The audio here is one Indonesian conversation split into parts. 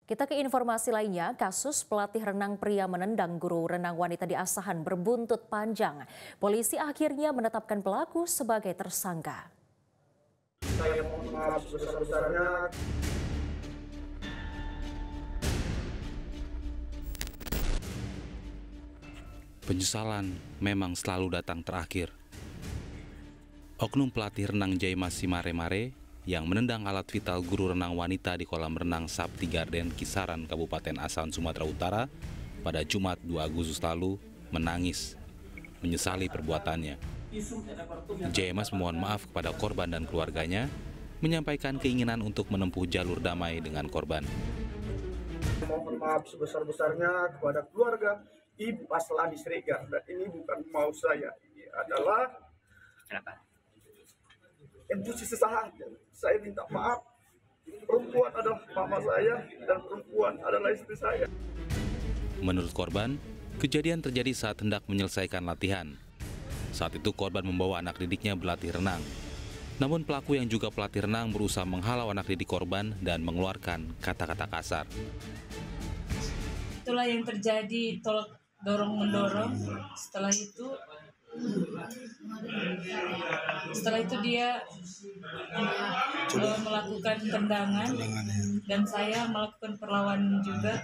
Kita ke informasi lainnya, kasus pelatih renang pria menendang guru renang wanita di Asahan berbuntut panjang. Polisi akhirnya menetapkan pelaku sebagai tersangka. Saya mohon maaf sebesar-besarnya. Penyesalan memang selalu datang terakhir. Oknum pelatih renang Jaimas Simare-Mare yang menendang alat vital guru renang wanita di kolam renang Sapti Garden, Kisaran, Kabupaten Asahan, Sumatera Utara pada Jumat 2 Agustus lalu menangis, menyesali perbuatannya. Jaimas memohon maaf kepada korban dan keluarganya, menyampaikan keinginan untuk menempuh jalur damai dengan korban. Mohon maaf sebesar-besarnya kepada keluarga Ibu Aslani Sregar, dan ini bukan mau saya, ini adalah emosi sesaat. Saya minta maaf. Perempuan adalah mama saya dan perempuan adalah istri saya. Menurut korban, kejadian terjadi saat hendak menyelesaikan latihan. Saat itu korban membawa anak didiknya berlatih renang. Namun pelaku yang juga pelatih renang berusaha menghalau anak didik korban dan mengeluarkan kata-kata kasar. Itulah yang terjadi, dorong-mendorong. Setelah itu dia melakukan tendangan dan saya melakukan perlawanan juga.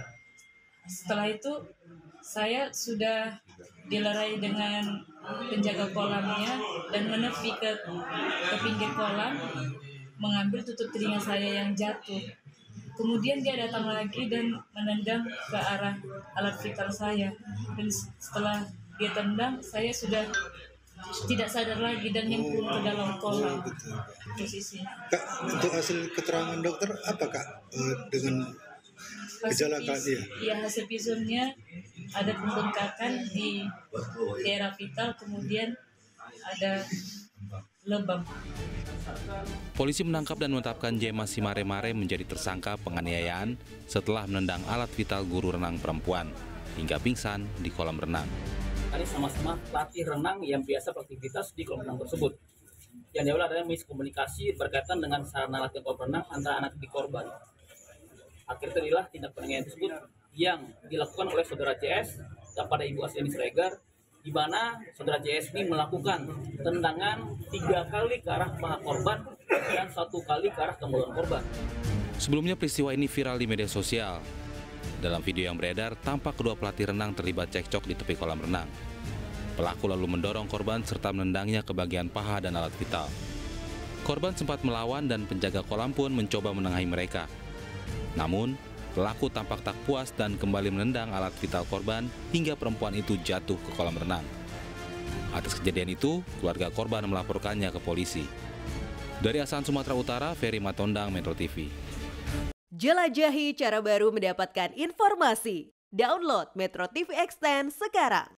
Setelah itu saya sudah dilerai dengan penjaga kolamnya dan menepi ke pinggir kolam, mengambil tutup telinga saya yang jatuh. Kemudian dia datang lagi dan menendang ke arah alat vital saya. Dan setelah dia tendang, saya sudah tidak sadar lagi dan nyemplung ke dalam kolam. Posisinya. Kak, untuk hasil keterangan dokter apa Kak dengan kecelakaan dia? Ya, hasil visumnya ada pembengkakan di daerah vital, kemudian ada lebam. Polisi menangkap dan menetapkan Jaimas Simare-Mare menjadi tersangka penganiayaan setelah menendang alat vital guru renang perempuan hingga pingsan di kolam renang. Tadi sama-sama pelatih renang yang biasa beraktivitas di kolam renang tersebut. Yang diawali adalah miskomunikasi berkaitan dengan sarana latihan kolam renang antara anak di korban. Akhirnya terjadilah tindak penganiayaan tersebut yang dilakukan oleh saudara JS kepada Ibu Aslani Sregar, di mana saudara JS ini melakukan tendangan 3 kali ke arah paha korban dan 1 kali ke arah kemudian korban. Sebelumnya peristiwa ini viral di media sosial. Dalam video yang beredar, tampak kedua pelatih renang terlibat cekcok di tepi kolam renang. Pelaku lalu mendorong korban serta menendangnya ke bagian paha dan alat vital. Korban sempat melawan dan penjaga kolam pun mencoba menengahi mereka. Namun, pelaku tampak tak puas dan kembali menendang alat vital korban hingga perempuan itu jatuh ke kolam renang. Atas kejadian itu, keluarga korban melaporkannya ke polisi. Dari Asahan, Sumatera Utara, Ferry Matondang, Metro TV. Jelajahi cara baru mendapatkan informasi. Download Metro TV Extend sekarang.